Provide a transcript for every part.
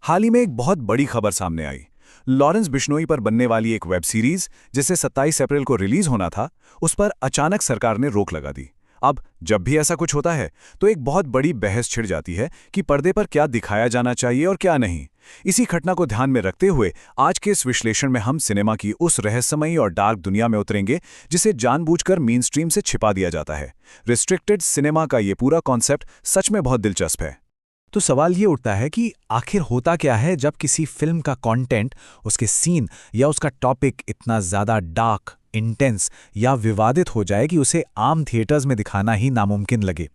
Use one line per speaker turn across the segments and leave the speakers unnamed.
हाल ही में एक बहुत बड़ी खबर सामने आई। लॉरेंस बिश्नोई पर बनने वाली एक वेब सीरीज जिसे 27 अप्रैल को रिलीज होना था, उस पर अचानक सरकार ने रोक लगा दी। अब जब भी ऐसा कुछ होता है तो एक बहुत बड़ी बहस छिड़ जाती है कि पर्दे पर क्या दिखाया जाना चाहिए और क्या नहीं। इसी घटना को ध्यान में रखते हुए आज के इस विश्लेषण में हम सिनेमा की उस रहस्यमयी और डार्क दुनिया में उतरेंगे जिसे जानबूझकर मेनस्ट्रीम से छिपा दिया जाता है। रिस्ट्रिक्टेड सिनेमा का ये पूरा कॉन्सेप्ट सच में बहुत दिलचस्प है।
तो सवाल ये उठता है कि आखिर होता क्या है जब किसी फिल्म का कंटेंट, उसके सीन या उसका टॉपिक इतना ज़्यादा डार्क, इंटेंस या विवादित हो जाए कि उसे आम थिएटर्स में दिखाना ही नामुमकिन लगे।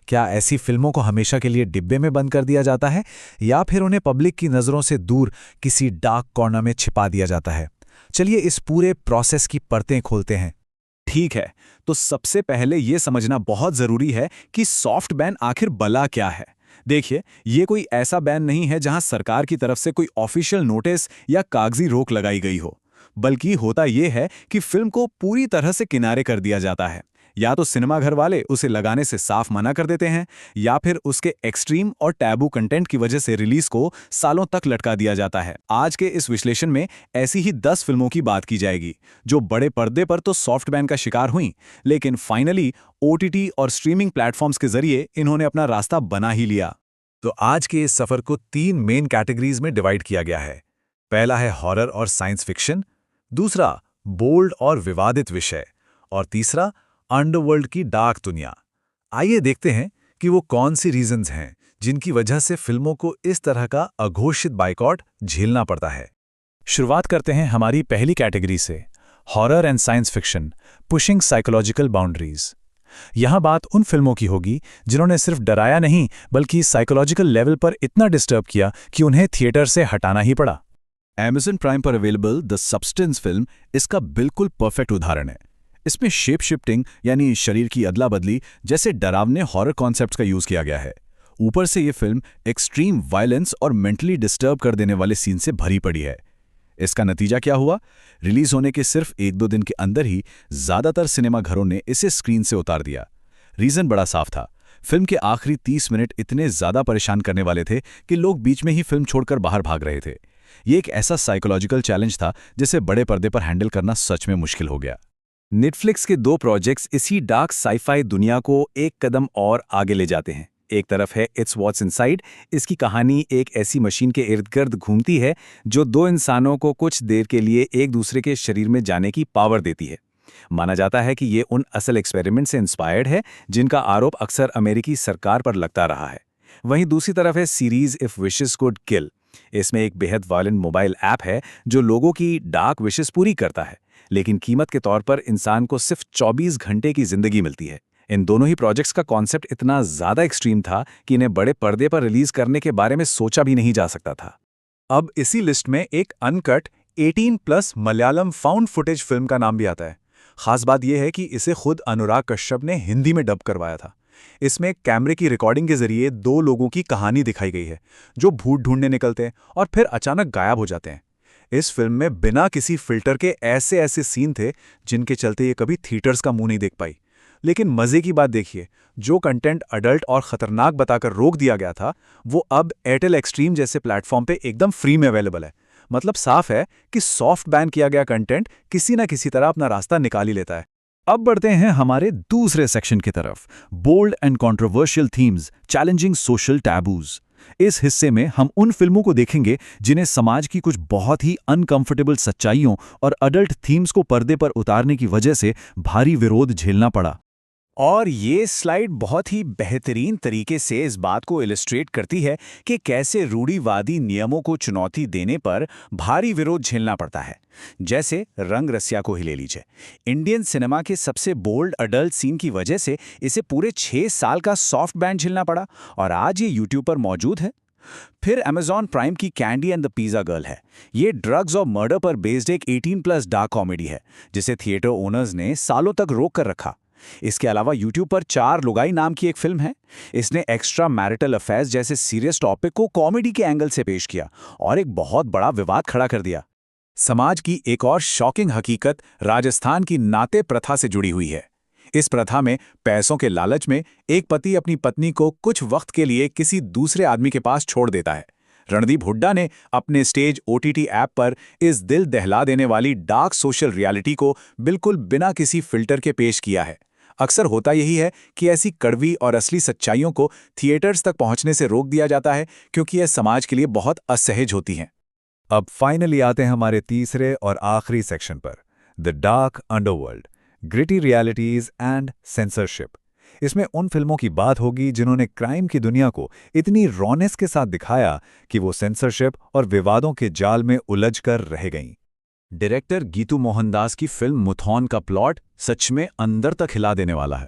क्या ऐसी फिल्मों को हमेशा के लिए डिब्बे में बंद कर दिया जाता है या फिर उन्हें पब्लिक की नज़रों से दूर किसी डार्क कॉर्नर में छिपा दिया जाता है? चलिए इस पूरे प्रोसेस की परतें खोलते हैं।
ठीक है, तो सबसे पहले ये समझना बहुत ज़रूरी है कि सॉफ्ट बैन आखिर भला क्या है। देखिए, ये कोई ऐसा बैन नहीं है जहां सरकार की तरफ से कोई ऑफिशियल नोटिस या कागजी रोक लगाई गई हो, बल्कि होता यह है कि फिल्म को पूरी तरह से किनारे कर दिया जाता है। या तो सिनेमाघर वाले उसे लगाने से साफ मना कर देते हैं, या फिर उसके एक्सट्रीम और टैबू कंटेंट की वजह से रिलीज को सालों तक लटका दिया जाता है। आज के इस विश्लेषण में ऐसी ही 10 फिल्मों की बात की जाएगी जो बड़े पर्दे पर तो सॉफ्ट बैन का शिकार हुईं, लेकिन फाइनली ओटीटी और स्ट्रीमिंग प्लेटफॉर्म्स के जरिए इन्होंने अपना रास्ता बना ही लिया।
तो आज के इस सफर को 3 मेन कैटेगरीज में डिवाइड किया गया है। पहला है हॉरर और साइंस फिक्शन, दूसरा बोल्ड और विवादित विषय, और तीसरा अंडरवर्ल्ड की डार्क दुनिया। आइए देखते हैं कि वो कौन सी रीजंस हैं जिनकी वजह से फिल्मों को इस तरह का अघोषित बाइकॉट झेलना पड़ता है। शुरुआत करते हैं हमारी पहली कैटेगरी से, horror and science fiction, pushing psychological boundaries. यहां बात उन फिल्मों की होगी जिन्होंने सिर्फ डराया नहीं बल्कि साइकोलॉजिकल लेवल पर इतना डिस्टर्ब किया कि उन्हें थिएटर से हटाना ही पड़ा।
Amazon प्राइम पर अवेलेबल द सब्सटेंस फिल्म इसका बिल्कुल परफेक्ट उदाहरण है। इसमें शेप शिफ्टिंग यानी शरीर की अदला बदली जैसे डरावने हॉरर कॉन्सेप्ट्स का यूज किया गया है। ऊपर से ये फिल्म एक्सट्रीम वायलेंस और मेंटली डिस्टर्ब कर देने वाले सीन से भरी पड़ी है। इसका नतीजा क्या हुआ? रिलीज होने के सिर्फ 1-2 दिन के अंदर ही ज्यादातर सिनेमाघरों ने इसे स्क्रीन से उतार दिया। रीजन बड़ा साफ था, फिल्म के आखिरी 30 मिनट इतने ज्यादा परेशान करने वाले थे कि लोग बीच में ही फिल्म छोड़कर बाहर भाग रहे थे। ये एक ऐसा साइकोलॉजिकल चैलेंज था जिसे बड़े पर्दे पर हैंडल करना सच में मुश्किल हो गया। नेटफ्लिक्स के 2 प्रोजेक्ट्स इसी डार्क साईफाई दुनिया को एक कदम और आगे ले जाते हैं। एक तरफ है इट्स व्हाट्स इनसाइड। इसकी कहानी एक ऐसी मशीन के इर्द गिर्द घूमती है जो 2 इंसानों को कुछ देर के लिए एक दूसरे के शरीर में जाने की पावर देती है। माना जाता है कि ये उन असल एक्सपेरिमेंट से इंस्पायर्ड है जिनका आरोप अक्सर अमेरिकी सरकार पर लगता रहा है। वहीं दूसरी तरफ है सीरीज इफ विशेस कुड किल। इसमें एक बेहद वायलेंट मोबाइल ऐप है जो लोगों की डार्क विशेस पूरी करता है, लेकिन कीमत के तौर पर इंसान को सिर्फ 24 घंटे की जिंदगी मिलती है। इन दोनों ही प्रोजेक्ट्स का कॉन्सेप्ट इतना ज्यादा एक्सट्रीम था कि इन्हें बड़े पर्दे पर रिलीज करने के बारे में सोचा भी नहीं जा सकता था।
अब इसी लिस्ट में एक uncut 18+ Malayalam found footage film का नाम भी आता है। खास बात यह है कि इसे खुद अनुराग कश्यप ने हिंदी में डब करवाया था। इसमें कैमरे की रिकॉर्डिंग के जरिए 2 लोगों की कहानी दिखाई गई है जो भूत ढूंढने निकलते हैं और फिर अचानक गायब हो जाते हैं। इस फिल्म में बिना किसी फिल्टर के ऐसे ऐसे सीन थे जिनके चलते ये कभी थिएटर्स का मुंह नहीं देख पाई। लेकिन मजे की बात देखिए, जो कंटेंट अडल्ट और खतरनाक बताकर रोक दिया गया था वो अब एयरटेल एक्सट्रीम जैसे प्लेटफॉर्म पे एकदम फ्री में अवेलेबल है। मतलब साफ है कि सॉफ्ट बैन किया गया कंटेंट किसी ना किसी तरह अपना रास्ता निकाल ही लेता है।
अब बढ़ते हैं हमारे दूसरे सेक्शन की तरफ, bold and controversial themes challenging social taboos. इस हिस्से में हम उन फिल्मों को देखेंगे जिन्हें समाज की कुछ बहुत ही अनकंफर्टेबल सच्चाइयों और अडल्ट थीम्स को पर्दे पर उतारने की वजह से भारी विरोध झेलना पड़ा।
और ये स्लाइड बहुत ही बेहतरीन तरीके से इस बात को इलस्ट्रेट करती है कि कैसे रूढ़िवादी नियमों को चुनौती देने पर भारी विरोध झेलना पड़ता है। जैसे रंग रसिया को ही ले लीजिए। इंडियन सिनेमा के सबसे बोल्ड अडल्ट सीन की वजह से इसे पूरे 6 साल का सॉफ्ट बैन झेलना पड़ा और आज ये यूट्यूब पर मौजूद है। फिर Amazon प्राइम की candy and the pizza girl है। ये ड्रग्स और मर्डर पर बेस्ड एक 18+ डार्क कॉमेडी है जिसे थिएटर ओनर्स ने सालों तक रोक कर रखा। इसके अलावा YouTube पर 4 लुगाई नाम की एक फिल्म है। इसने एक्स्ट्रा मैरिटल अफेयर्स जैसे सीरियस टॉपिक को कॉमेडी के एंगल से पेश किया और एक बहुत बड़ा विवाद खड़ा कर दिया।
समाज की एक और शॉकिंग हकीकत राजस्थान की नाते प्रथा से जुड़ी हुई है। इस प्रथा में पैसों के लालच में एक पति अपनी पत्नी को कुछ वक्त के लिए किसी दूसरे आदमी के पास छोड़ देता है।
रणदीप हुड्डा ने अपने स्टेज ओटीटी ऐप पर इस दिल दहला देने वाली डार्क सोशल रियलिटी को बिल्कुल बिना किसी फिल्टर के पेश किया है। अक्सर होता यही है कि ऐसी कड़वी और असली सच्चाइयों को थिएटर्स तक पहुंचने से रोक दिया जाता है क्योंकि यह समाज के लिए बहुत असहज होती हैं।
अब फाइनली आते हैं हमारे तीसरे और आखिरी सेक्शन पर, the dark underworld, gritty realities and censorship. इसमें उन फिल्मों की बात होगी जिन्होंने क्राइम की दुनिया को इतनी रॉनेस के साथ दिखाया कि वो सेंसरशिप और विवादों के जाल में उलझकर रह गईं।
डायरेक्टर गीतू मोहनदास की फिल्म मुथौन का प्लॉट सच में अंदर तक हिला देने वाला है।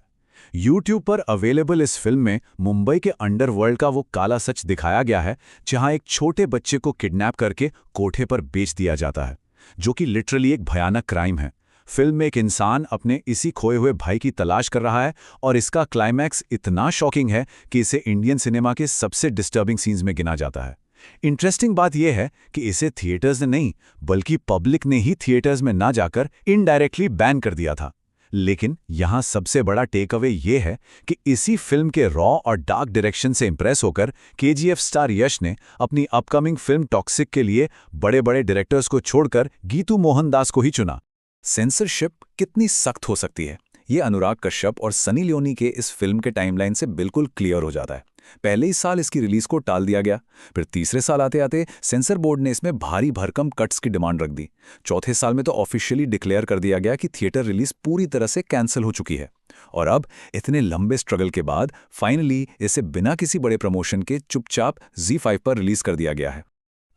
YouTube पर अवेलेबल इस फिल्म में मुंबई के अंडरवर्ल्ड का वो काला सच दिखाया गया है, जहां एक छोटे बच्चे को किडनैप करके कोठे पर बेच दिया जाता है, जो कि लिटरली एक भयानक क्राइम है। फिल्म में एक इंसान अपने इसी खोए हुए भाई की तलाश कर रहा है और इसका क्लाइमैक्स इतना शॉकिंग है कि इसे इंडियन सिनेमा के सबसे डिस्टर्बिंग सीन्स में गिना जाता है। इंटरेस्टिंग बात यह है कि इसे थिएटर्स ने नहीं बल्कि पब्लिक ने ही थिएटर्स में ना जाकर इनडायरेक्टली बैन कर दिया था। लेकिन यहाँ सबसे बड़ा टेक अवे ये है कि इसी फिल्म के रॉ और डार्क डायरेक्शन से इंप्रेस होकर KGF स्टार यश ने अपनी अपकमिंग फिल्म टॉक्सिक के लिए बड़े बड़े डायरेक्टर्स को छोड़कर गीतू मोहनदास को ही चुना। सेंसरशिप कितनी सख्त हो सकती है, ये अनुराग कश्यप और सनी लियोनी के इस फिल्म के टाइमलाइन से बिल्कुल क्लियर हो जाता है। पहले ही साल इसकी रिलीज को टाल दिया गया, फिर तीसरे साल आते आते सेंसर बोर्ड ने इसमें भारी भरकम कट्स की डिमांड रख दी। चौथे साल में तो ऑफिशियली डिक्लेयर कर दिया गया कि थिएटर रिलीज पूरी तरह से कैंसिल हो चुकी है। और अब इतने लंबे स्ट्रगल के बाद फाइनली इसे बिना किसी बड़े प्रमोशन के चुपचाप ZEE5 पर रिलीज कर दिया गया है।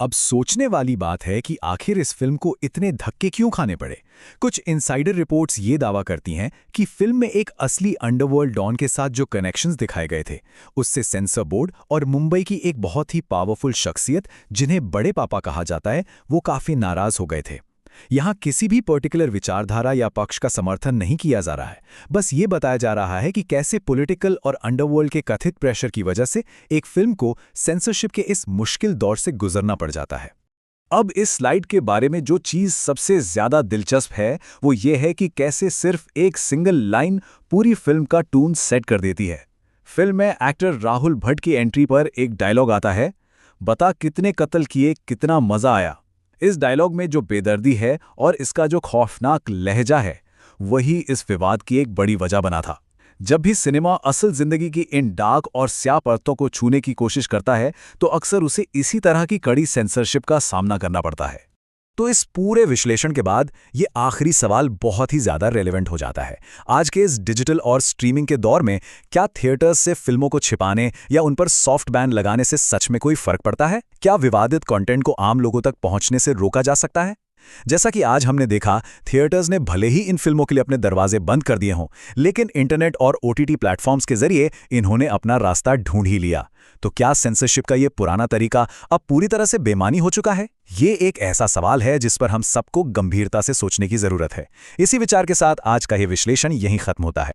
अब सोचने वाली बात है कि आखिर इस फिल्म को इतने धक्के क्यों खाने पड़े। कुछ इनसाइडर रिपोर्ट्स ये दावा करती हैं कि फिल्म में एक असली अंडरवर्ल्ड डॉन के साथ जो कनेक्शंस दिखाए गए थे, उससे सेंसर बोर्ड और मुंबई की एक बहुत ही पावरफुल शख्सियत जिन्हें बड़े पापा कहा जाता है, वो काफी नाराज हो गए थे। यहाँ किसी भी पर्टिकुलर विचारधारा या पक्ष का समर्थन नहीं किया जा रहा है, बस ये बताया जा रहा है कि कैसे पॉलिटिकल और अंडरवर्ल्ड के कथित प्रेशर की वजह से एक फिल्म को सेंसरशिप के इस मुश्किल दौर से गुजरना पड़ जाता है।
अब इस स्लाइड के बारे में जो चीज़ सबसे ज़्यादा दिलचस्प है वो ये है कि कैसे सिर्फ एक सिंगल लाइन पूरी फिल्म का टून सेट कर देती है। फिल्म में एक्टर राहुल भट्ट की एंट्री पर एक डायलॉग आता है, बता कितने कत्ल किए, कितना मज़ा आया। इस डायलॉग में जो बेदर्दी है और इसका जो खौफनाक लहजा है, वही इस विवाद की एक बड़ी वजह बना था। जब भी सिनेमा असल जिंदगी की इन डार्क और स्याह परतों को छूने की कोशिश करता है तो अक्सर उसे इसी तरह की कड़ी सेंसरशिप का सामना करना पड़ता है। तो इस पूरे विश्लेषण के बाद ये आखिरी सवाल बहुत ही ज़्यादा रेलेवेंट हो जाता है। आज के इस डिजिटल और स्ट्रीमिंग के दौर में क्या थिएटर्स से फिल्मों को छिपाने या उन पर सॉफ्ट बैन लगाने से सच में कोई फर्क पड़ता है? क्या विवादित कंटेंट को आम लोगों तक पहुंचने से रोका जा सकता है? जैसा कि आज हमने देखा, थिएटर्स ने भले ही इन फिल्मों के लिए अपने दरवाजे बंद कर दिए हों, लेकिन इंटरनेट और OTT प्लेटफॉर्म्स के जरिए इन्होंने अपना रास्ता ढूंढ ही लिया। तो क्या सेंसरशिप का ये पुराना तरीका अब पूरी तरह से बेमानी हो चुका है? ये एक ऐसा सवाल है जिस पर हम सबको गंभीरता से सोचने की जरूरत है। इसी विचार के साथ आज का ये विश्लेषण यहीं खत्म होता है।